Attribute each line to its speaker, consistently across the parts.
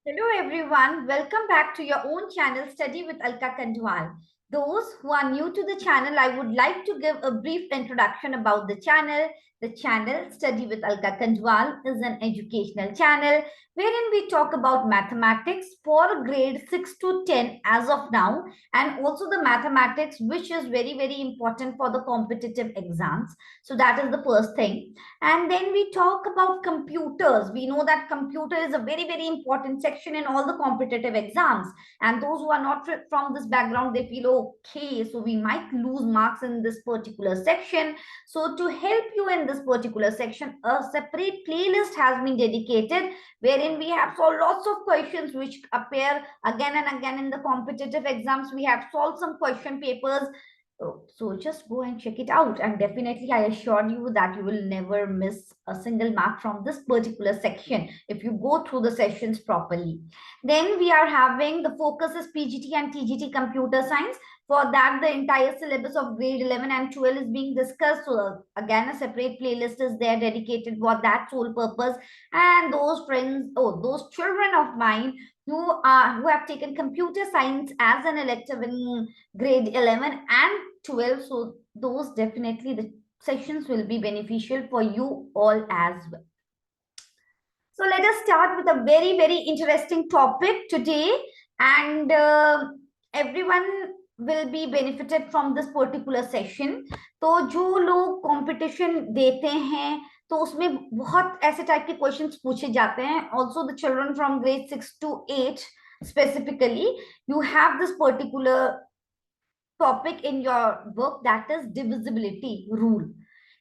Speaker 1: Hello everyone, welcome back to your own channel Study with Alka Kandwal. Those who are new to the channel, I would like to give a brief introduction about the channel. The channel Study with Alka Kandwal is an educational channel wherein we talk about mathematics for grade 6 to 10 as of now, and also the mathematics which is very important for the competitive exams. So that is the first thing. And then we talk about computers. We know that computer is a very important section in all the competitive exams. And those who are not from this background, they feel okay, so we might lose marks in this particular section. So to help you in this particular section, a separate playlist has been dedicated wherein we have solved lots of questions which appear again and again in the competitive exams. We have solved some question papers. So just go and check it out. And definitely, I assure you that you will never miss a single mark from this particular section if you go through the sessions properly. Then we are having the focus is PGT and TGT computer science. For that, the entire syllabus of grade 11 and 12 is being discussed. So again, a separate playlist is there dedicated for that sole purpose. And those friends, those children of mine who have taken computer science as an elective in grade 11 and 12, so those definitely the sessions will be beneficial for you all as well. So let us start with a very interesting topic today, and everyone will be benefited from this particular session. तो जो लोग competition देते हैं तो उसमें बहुत ऐसे type के क्वेश्चंस पूछे जाते हैं. Also the children from grade 6 to 8 specifically, you have this particular topic in your work, that is divisibility rule.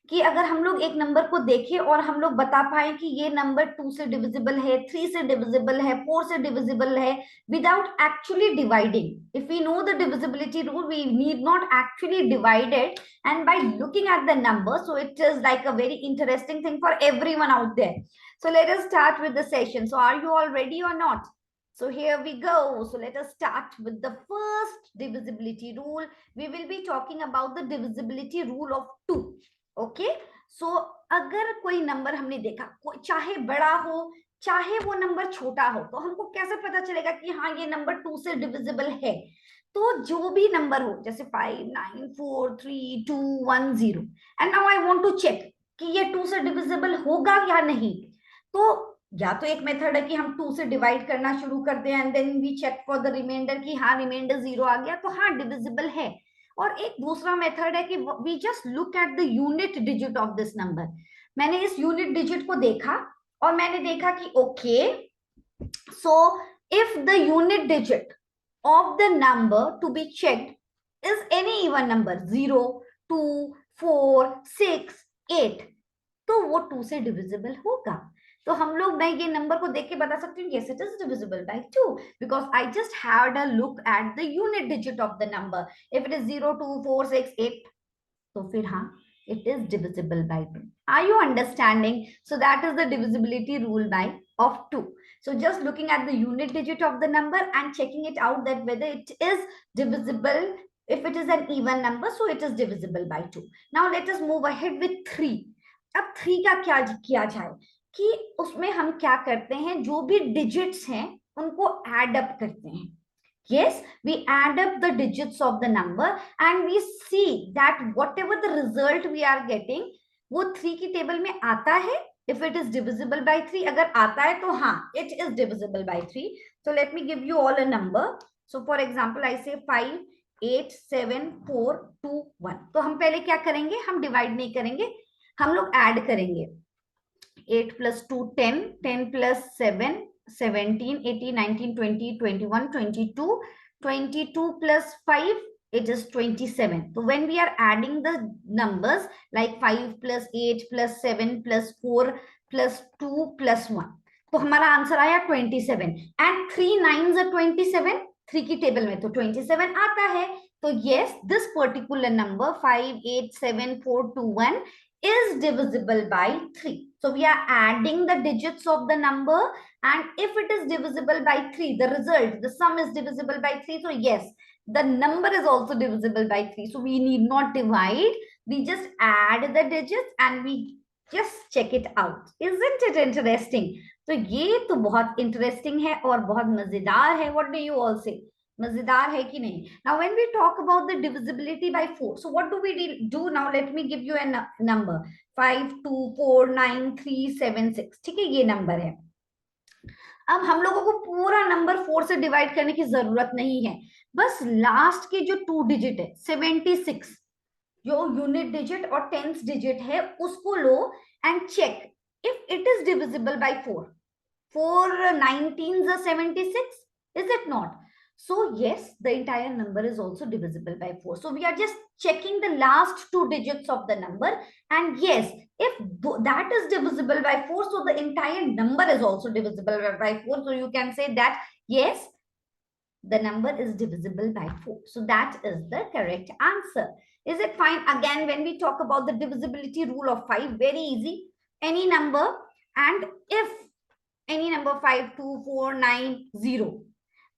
Speaker 1: कि अगर हम लोग एक नंबर को देखें और हम लोग बता पाए कि ये नंबर 2 से डिविजिबल है, 3 से डिविजिबल है, 4 से डिविजिबल है, without actually dividing. If we know the divisibility rule, we need not actually divide it, and by looking at the number, so it is like a very interesting thing for everyone out there. So let us start with the session. So are you all ready or not? So here we go. So let us start with the first divisibility rule. We will be talking about the divisibility rule of 2. Okay. So अगर कोई number हमने देखा, चाहे बड़ा हो चाहे वो number छोटा हो, तो हमको कैसे पता चलेगा कि हाँ ये नंबर 2 से डिविजिबल है? तो जो भी नंबर हो, जैसे 5, 9, 4, 3, 2, 1, 0, and now I want to check कि ये 2 से डिविजिबल होगा या नहीं. तो या तो एक मेथड है कि हम 2 से डिवाइड करना शुरू कर दें and then we check for the reminder कि हाँ रिमाइंडर 0 आ गया तो हाँ डिविजिबल है. और एक दूसरा मेथड है कि we just look at the unit digit of this number. मैंने इस यूनिट डिजिट को देखा और मैंने देखा कि okay, so if the unit digit of the number to be checked is any even number 0, 2, 4, 6, 8, तो वो 2 से डिविजिबल होगा. तो हम लोग मैं ये नंबर को देख के बता सकती हूँ yes it is divisible by 2 because I just had a look at the unit digit of the number. If it is 0, 2, 4, 6, 8, तो फिर हाँ it is divisible by 2. Are you understanding? So that is the divisibility rule by of 2. So just looking at the unit digit of the number and checking it out that whether it is divisible. If it is an even number, so it is divisible by 2. Now let us move ahead with 3. अब 3 का क्या किया जाए कि उसमें हम क्या करते हैं, जो भी डिजिट्स हैं उनको एड अप करते हैं. Yes, we add up the digits of the number and we see that whatever the result we are getting, वो 3 की टेबल में आता है. If it is divisible by 3, अगर आता है तो हाँ it is divisible by 3. So let me give you all a number. So for example, I say 5, 8, 7, 4, 2, 1. तो हम पहले क्या करेंगे, हम डिवाइड नहीं करेंगे, हम लोग ऐड करेंगे. 8 plus 2, 10, 10 plus 7, 17, 18, 19, 20, 21, 22, 22 plus 5, it is 27. So when we are adding the numbers like 5 plus 8 plus 7 plus 4 plus 2 plus 1, तो हमारा आंसर आया 27. And 3 9s are 27. 3 की टेबल में तो 27 आता है. तो yes, this particular number 5, 8, 7, 4, 2, 1 is divisible by 3. So we are adding the digits of the number, and if it is divisible by 3, the result, the sum is divisible by 3. So yes, the number is also divisible by 3. So we need not divide. We just add the digits and we just check it out. Isn't it interesting? तो ये तो बहुत interesting है और बहुत मजेदार है. What do you all से? मजेदार है कि नहीं? Now when we talk about the divisibility by 4, so what do we do now? Let me give you a number. 5 2 4 9 3 7 6. ठीक है, ये नंबर है. अब हम लोगों को पूरा नंबर 4 से डिवाइड करने की जरूरत नहीं है. बस लास्ट के जो 2 डिजिट है 76, जो यूनिट डिजिट और टेंथ डिजिट है, उसको लो and check if it is divisible by 4. 4 19s are 76, is it not? So yes, the entire number is also divisible by 4. So we are just checking the last 2 digits of the number, and yes, if that is divisible by 4, so the entire number is also divisible by 4. So you can say that yes, the number is divisible by 4. So that is the correct answer. Is it fine? Again, when we talk about the divisibility rule of 5, very easy. Any number, and if any number 5 2 4 9 0,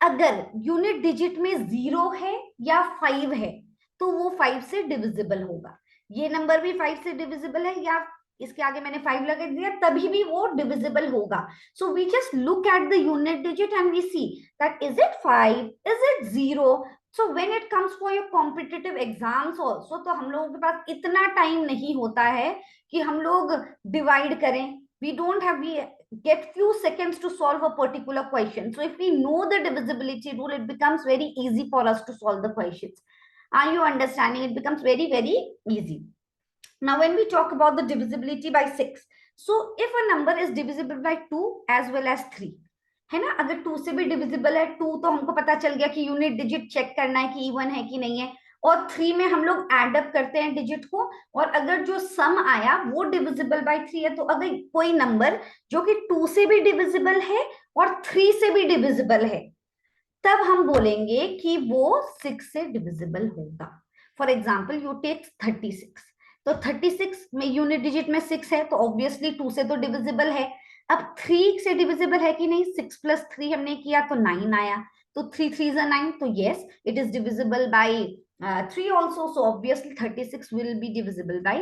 Speaker 1: अगर unit digit में 0 है या 5 है तो वो 5 से divisible होगा. ये नंबर भी 5 से डिविजिबल है, या इसके आगे मैंने 5 लगा दिया तभी भी वो डिविजिबल होगा. So we just look at the unit digit and we see that is it 5, is it 0. So when it comes for your competitive exams also, तो हम लोगों के पास इतना टाइम नहीं होता है कि हम लोग डिवाइड करें. We don't have get few seconds to solve a particular question. So if we know the divisibility rule, it becomes very easy for us to solve the questions. Are you understanding? It becomes very, very easy. Now, when we talk about the divisibility by 6, so if a number is divisible by 2 as well as 3, है ना, अगर 2 से भी divisible है, 2 तो हमको पता चल गया कि यूनिट डिजिट चेक करना है कि इवन है कि नहीं है, और 3 में हम लोग एड अप करते हैं डिजिट को, और अगर जो सम आया वो डिविजिबल बाय 3 है, तो अगर कोई नंबर जो कि 2 से भी डिविजिबल है और 3 से भी डिविजिबल है, तब हम बोलेंगे कि वो 6 से डिविजिबल होगा. फॉर एग्जाम्पल यू टेक 36, तो 36 में यूनिट डिजिट में 6 है, तो ऑब्वियसली 2 से तो डिविजिबल है. अब 3 से डिविजिबल है कि नहीं? 6 + 3 हमने किया तो 9 आया, तो 3 3 is 9, तो yes, it is divisible by 3 also. So obviously 36 will be divisible by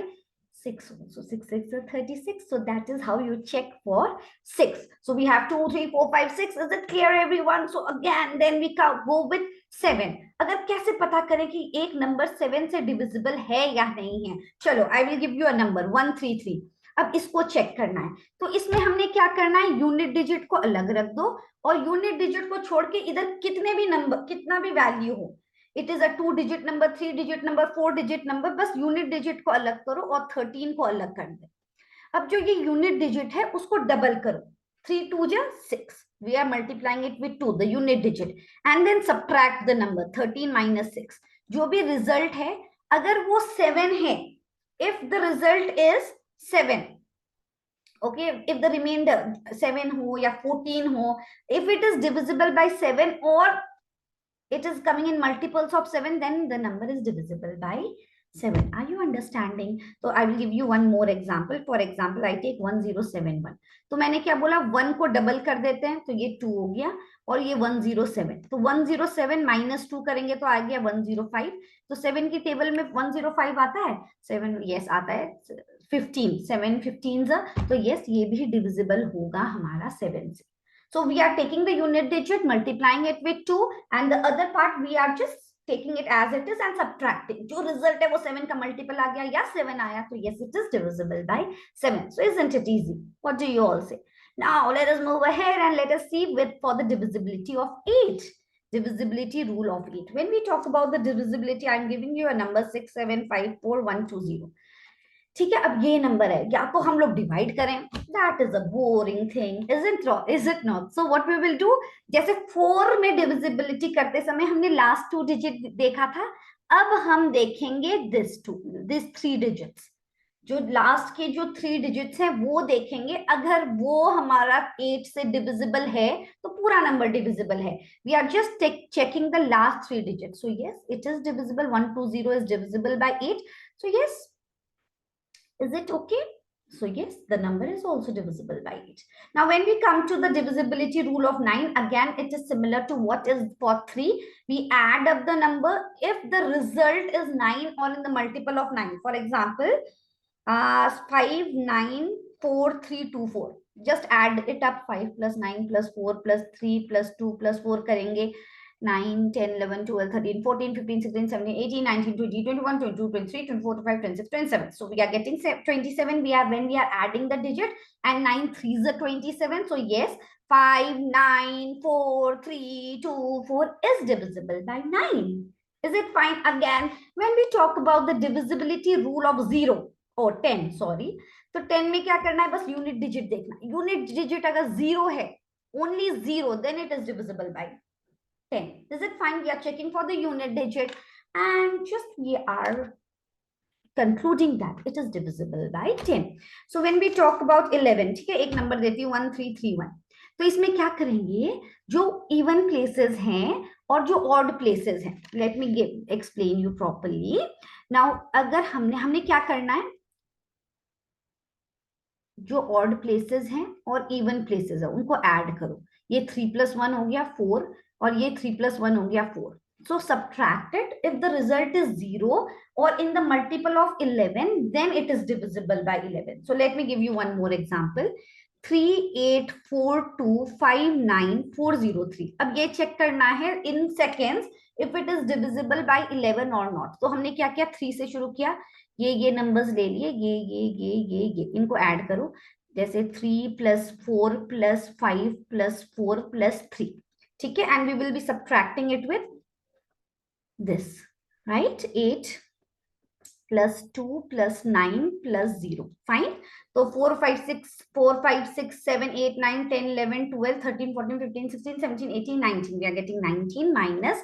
Speaker 1: 6 also. 6 6 is 36. So that is how you check for 6. So we have 2 3 4 5 6. Is it clear everyone? So again then we go with 7. अगर कैसे पता करें कि एक number 7 से divisible है या नहीं है? चलो, I will give you a number 133. अब इसको चेक करना है, तो इसमें हमने क्या करना है? यूनिट डिजिट को अलग रख दो, और यूनिट डिजिट को छोड़ के इधर कितने भी नंबर, कितना भी वैल्यू हो, it is a 2 digit number, 3 digit number, 4 digit number, बस यूनिट डिजिट को अलग करो और 13 को अलग कर दो. अब जो ये यूनिट डिजिट है उसको डबल करो. 3 2 जा 6. We are multiplying it with 2, the unit digit, and then subtract the number 13 minus 6. जो भी रिजल्ट है, अगर वो 7 है, if the result is 7, okay, if the remainder 7 हो या 14 हो, if it is divisible by 7 or it is coming in multiples of 7, then the number is divisible by 7. Are you understanding? So I will give you one more example. For example, I take 1071. तो मैंने क्या बोला? 1 को double कर देते हैं, तो ये 2 हो गया, और ये 107. तो 107 माइनस 2 करेंगे तो आ गया 105. तो 7 की टेबल में 105 आता है? 7, yes आता है. 15, 7 15s, तो yes, ये भी डिविजिबल होगा हमारा 7 से. So we are taking the unit digit, multiplying it with 2, and the other part we are just taking it as it is and subtracting. जो result है वो 7 का multiple आ गया या 7 आया, तो yes, it is divisible by 7. So isn't it easy? What do you all say? Now let us move ahead and let us see for the divisibility of 8. Divisibility rule of 8. When we talk about the divisibility, I am giving you a number 6 7 5 4 1 2 0. ठीक है, अब ये number है, या तो हम लोग divide करें, that is a boring thing, is it not? So what we will do, जैसे 4 में डिविजिबिलिटी करते समय हमने लास्ट 2 डिजिट देखा था, अब हम देखेंगे दिस 3 डिजिट्स, जो लास्ट के जो 3 डिजिट्स हैं वो देखेंगे. अगर वो हमारा 8 से डिविजिबल है तो पूरा नंबर डिविजिबल है. We are just checking the last 3 digits. So yes, it is divisible. 120 is divisible by 8. So yes, is it okay? So yes, the number is also divisible by 8. Now when we come to the divisibility rule of 9, again it is similar to what is for 3. We add up the number if the result is 9 or in the multiple of 9. For example, 5 9 4 3 2 4. Just add it up, 5 + 9 + 4 + 3 + 2 + 4 करेंगे, 9 10 11 12 13 14 15 16 17 18 19 20 21 22 23 24 25 26 27. So we are getting 27. We are when we are adding the digit, and 9 3s are 27. So yes, 5 9 4 3 2 4 is divisible by 9. Is it fine? Again, when we talk about the divisibility rule of 0 or 10, sorry, तो 10 में क्या करना है, बस unit digit देखना. Unit digit अगर 0 है, only 0, then it is divisible by 10. Is it fine? We are checking for the unit digit, and just we are concluding that it is divisible by 10. So when we talk about 11, ठीक है, एक number देती हूँ 1331. तो इसमें क्या करेंगे, जो इवन प्लेसेस हैं और जो ऑड प्लेसेस हैं, let me explain you properly. Now अगर हमने क्या करना है, जो ऑड प्लेसेस हैं और इवन प्लेसेस है उनको ऐड करो. ये 3 + 1 हो गया 4, और ये 3 + 1 हो गया 4. So subtract it. If the result is 0 or in the multiple of 11, then it is divisible by 11. So let me give you one more example. 384259 403. अब ये चेक करना है in seconds if it is divisible by 11 or not. तो हमने क्या किया, 3 से शुरू किया, ये नंबर्स ले लिए, ये इनको ऐड करो. जैसे 3 + 4 + 5 + 4 + 3. ठीक है, and we will be subtracting it with this, right? 8 + 2 + 9 + 0. Fine. So 4 5 6 7 8 9 10 11 12 13 14 15 16 17 18 19. We are getting 19 minus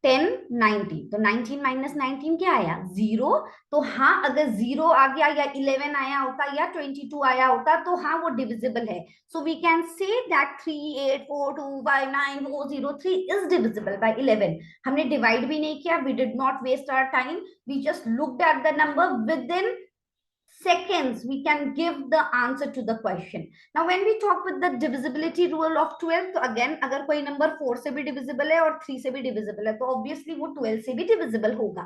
Speaker 1: 10 19. तो 19 minus 19 क्या आया, 0. तो हाँ, अगर 0 आ गया या 11 आया होता या 22 आया होता तो हाँ वो डिविजिबल है. So we can say that 384259 403 is divisible by 11. हमने डिवाइड भी नहीं किया, we did not waste our time, we just looked at the number. Within seconds we can give the answer to the question. Now when we talk with the divisibility rule of 12, तो again अगर कोई number 4 से भी divisible है और 3 से भी divisible है तो obviously वो 12 से भी divisible होगा.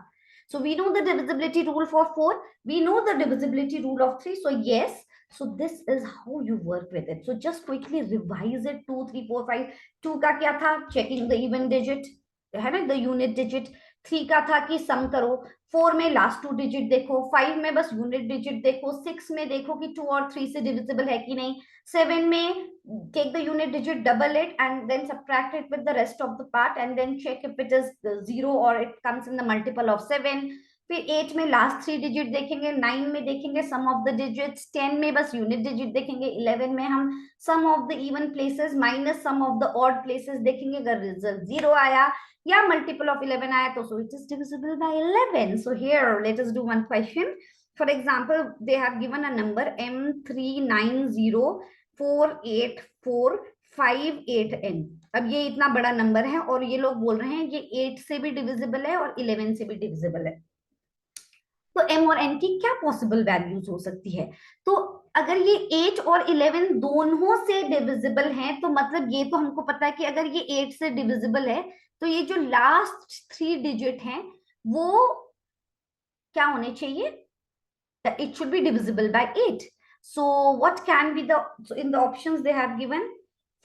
Speaker 1: So we know the divisibility rule for 4, we know the divisibility rule of 3. So yes, so this is how you work with it. So just quickly revise it. 2 3 4 5. 2 का क्या था, checking the even digit, है ना, the unit digit. 3 का था कि सम करो. 4 में लास्ट 2 डिजिट देखो. 5 में बस यूनिट डिजिट देखो. 6 में देखो कि 2 और 3 से डिविजिबल है कि नहीं. 7 में take the unit digit, double it, and then subtract it with the rest of the part, and then check if it is 0 or it comes in the multiple of 7. फिर 8 में लास्ट 3 डिजिट देखेंगे. 9 में देखेंगे सम of the digits. 10 में बस unit digit देखेंगे. 11 में हम sum of the even places minus sum of the odd places देखेंगे. अगर रिजल्ट 0 आया या multiple of 11 आया तो so it is divisible by 11. So here let us do one question. For example, they have given a number M39048458N. अब ये इतना बड़ा नंबर है और ये लोग बोल रहे हैं ये 8 से भी डिविजिबल है और 11 से भी डिविजिबल है. तो m और n की क्या पॉसिबल वैल्यूज हो सकती है. तो अगर ये 8 और 11 दोनों से डिविजिबल हैं तो मतलब ये तो हमको पता है कि अगर ये 8 से डिविजिबल है तो ये जो लास्ट 3 डिजिट हैं वो क्या होने चाहिए, it should be divisible by 8. So what can be the, so in the options they have given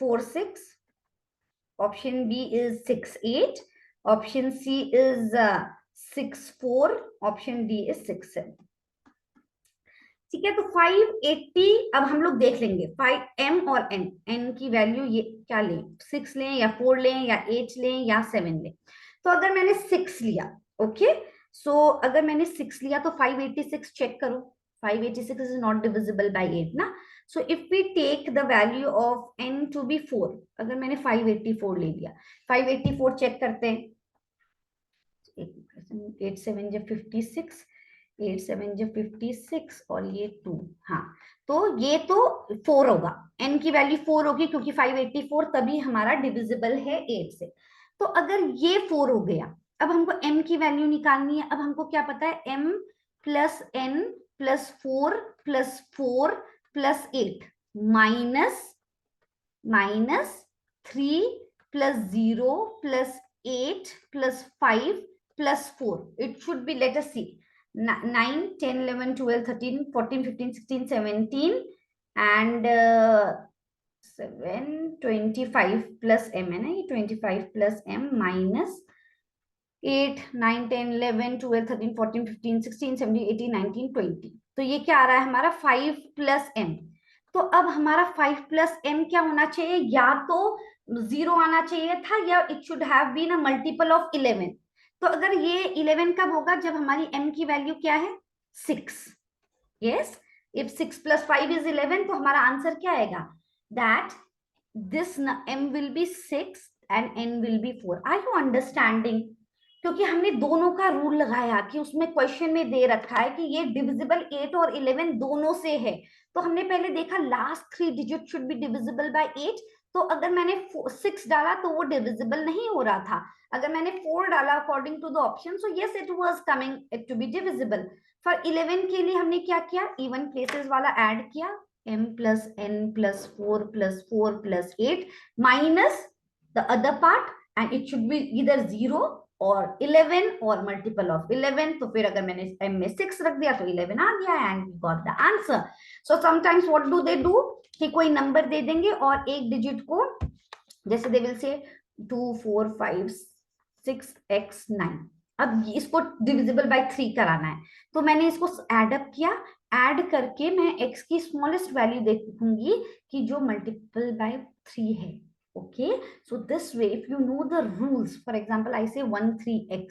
Speaker 1: 4 6, option B is 6 8, option C is 6 4, option D is 6 7. ठीक है, तो 580 अब हम लोग देख लेंगे. 5m और n की वैल्यू ये क्या लें, 6 लें या 4 लें या 8 लें या 7 लें. तो अगर मैंने 6 लिया, ओके, सो अगर मैंने 6 लिया तो 586 चेक करो. 586 इज नॉट डिविजिबल बाय 8 ना. So if we take the value of n to be 4, अगर मैंने 584 ले लिया, 584 चेक करते हैं. 8 7 जब 56, 8 7 जब 56 और ये 2, हाँ, तो ये तो 4 होगा. n की वैल्यू 4 होगी क्योंकि 584 तभी हमारा डिविजिबल है 8 से. तो अगर ये 4 हो गया, अब हमको m की वैल्यू निकालनी है. अब हमको क्या पता है, m + n + 4 + 4 + 8 minus 3 + 0 + 8 + 5 + 4. It should be, let us see, 9 10 11 12 13 14 15 16 17 and 725 plus m है ना, ये 25 प्लस m माइनस 8 9 10 11 12 13 14 15 16 17 18 19 20। तो ये क्या आ रहा है हमारा 5 प्लस m। तो अब हमारा 5 प्लस m क्या होना चाहिए, या तो 0 आना चाहिए था, या it should have been a multiple of 11। तो अगर ये 11 कब होगा, जब हमारी m की वैल्यू क्या है 6। यस, इफ 6 प्लस 5 इज 11, तो हमारा आंसर क्या आएगा, that this m will be 6 and n will be 4। Are you understanding? क्योंकि हमने दोनों का रूल लगाया कि उसमें क्वेश्चन में दे रखा है कि ये डिविजिबल 8 और 11 दोनों से है। तो हमने पहले देखा last 3 digit should be divisible by 8। तो अगर मैंने 6 डाला तो वो डिविजिबल नहीं हो रहा था। अगर मैंने 4 डाला according to the option, so yes it was coming it to be divisible. For 11 के लिए हमने क्या किया, इवन प्लेसेस वाला ऐड किया, m plus n plus 4 plus 4 plus 8 minus the other part, and it should be either 0 और 11 और multiple of 11। तो फिर अगर मैंने m में 6 रख दिया तो 11 आ गया, and we got the answer. So sometimes what do they do, कि कोई नंबर दे देंगे और एक डिजिट को, जैसे दे विल से 2 4 5 6 x 9। अब इसको डिविजिबल बाय 3 कराना है, तो मैंने इसको एड अप किया, ऐड करके मैं x की स्मॉलेस्ट वैल्यू देखूंगी कि जो मल्टीपल बाय 3 है। Okay, so this way if you know the rules, for example I से 1 3x,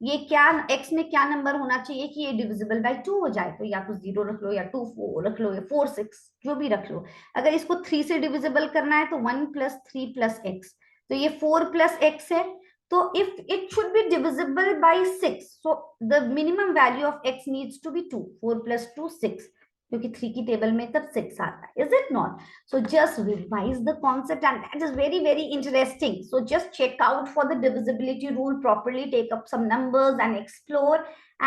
Speaker 1: ये क्या x में क्या नंबर होना चाहिए कि ये डिविजिबल बाय 2 हो जाए, तो या तो 0 रख लो, या 2 4 रख लो, या 4 6 जो भी रख लो। अगर इसको 3 से डिविजिबल करना है तो 1 प्लस 3 प्लस x, तो ये 4 प्लस x है। तो if it should be divisible by 6, so the minimum value of x needs to be 2, 4 plus 2 6, क्योंकि 3 की टेबल में तब 6 आता है, is it not? So just revise the concept, and that is very very interesting. So just check out for the divisibility rule properly, take up some numbers and explore,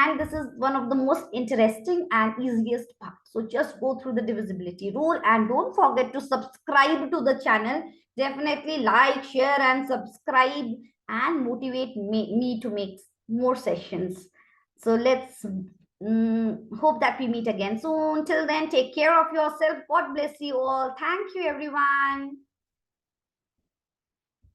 Speaker 1: and this is one of the most interesting and easiest part. So just go through the divisibility rule, and don't forget to subscribe to the channel. Definitely like, share and subscribe, and motivate me to make more sessions. So let's hope that we meet again soon. Till then, take care of yourself. God bless you all. Thank you, everyone.